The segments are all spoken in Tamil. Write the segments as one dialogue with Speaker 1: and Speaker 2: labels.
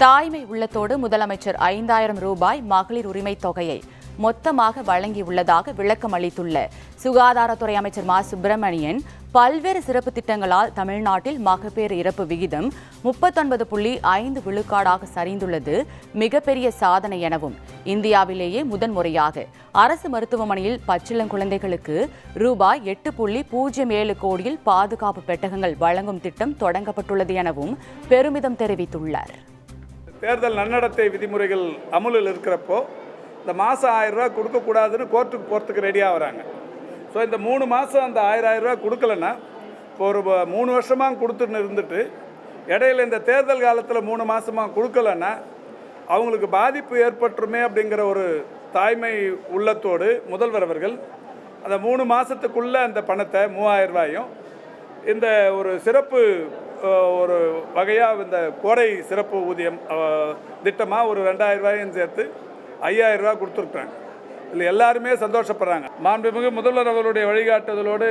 Speaker 1: தாய்மை உள்ளத்தோடு முதலமைச்சர் 5000 ரூபாய் மகளிர் உரிமை தொகையை மொத்தமாக வழங்கியுள்ளதாக விளக்கம் அளித்துள்ள சுகாதாரத்துறை அமைச்சர் மா சுப்பிரமணியன், பல்வேறு சிறப்பு திட்டங்களால் தமிழ்நாட்டில் மகப்பேறு இறப்பு விகிதம் 39.5 விழுக்காடாக சரிந்துள்ளது மிகப்பெரிய சாதனை எனவும், இந்தியாவிலேயே முதன்முறையாக அரசு மருத்துவமனையில் பச்சிளங்குழந்தைகளுக்கு ரூபாய் 8.07 கோடியில் பாதுகாப்பு பெட்டகங்கள் வழங்கும் திட்டம் தொடங்கப்பட்டுள்ளது எனவும் பெருமிதம் தெரிவித்துள்ளார்.
Speaker 2: தேர்தல் நன்னடத்தை விதிமுறைகள் அமலில் இருக்கிறப்போ இந்த மாதம் 1000 ரூபா கொடுக்கக்கூடாதுன்னு கோர்ட்டுக்கு போகிறதுக்கு ரெடியாக வராங்க. ஸோ இந்த 3 மாதம் அந்த 1000 ரூபா கொடுக்கலன்னா, இப்போ ஒரு 3 வருஷமாக கொடுத்துன்னு இருந்துட்டு இடையில இந்த தேர்தல் காலத்தில் 3 மாதமாக கொடுக்கலன்னா அவங்களுக்கு பாதிப்பு ஏற்பட்டுருமே அப்படிங்கிற ஒரு தாய்மை உள்ளத்தோடு முதல்வர் அவர்கள் அந்த 3 மாதத்துக்குள்ளே அந்த பணத்தை 3000 ரூபாயும் இந்த ஒரு சிறப்பு ஒரு வகையாக இந்த கோடை சிறப்பு ஊதியம் திட்டமாக ஒரு 2000 ரூபாயும் சேர்த்து 5000 ரூபா கொடுத்துருக்குறாங்க. இதில் எல்லாருமே சந்தோஷப்படுறாங்க. மாண்புமிகு முதல்வர் அவர்களுடைய வழிகாட்டுதலோடு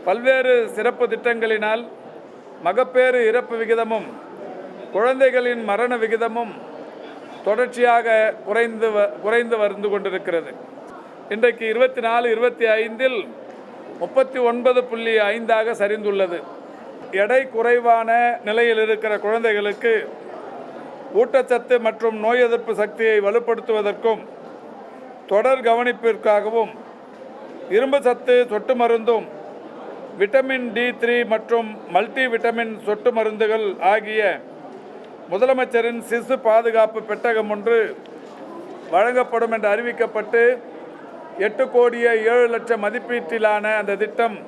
Speaker 2: பல்வேறு சிறப்பு திட்டங்களினால் மகப்பேறு இறப்பு விகிதமும் குழந்தைகளின் மரண விகிதமும் தொடர்ச்சியாக குறைந்து வந்து கொண்டிருக்கிறது. இன்றைக்கு 24-25 39.5 சரிந்துள்ளது. எடை குறைவான நிலையில் இருக்கிற குழந்தைகளுக்கு ஊட்டச்சத்து மற்றும் நோய் எதிர்ப்பு சக்தியை வலுப்படுத்துவதற்கும் தொடர் கவனிப்பிற்காகவும் இரும்பு சத்து சொட்டு மருந்தும் விட்டமின் D3 மற்றும் மல்டி விட்டமின் சொட்டு மருந்துகள் ஆகிய முதலமைச்சரின் சிசு பாதுகாப்பு பெட்டகம் ஒன்று வழங்கப்படும் என்று அறிவிக்கப்பட்டு 8,07,00,000 மதிப்பீட்டிலான அந்த திட்டம்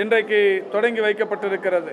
Speaker 2: இன்றைக்கு தொடங்கி வைக்கப்பட்டிருக்கிறது.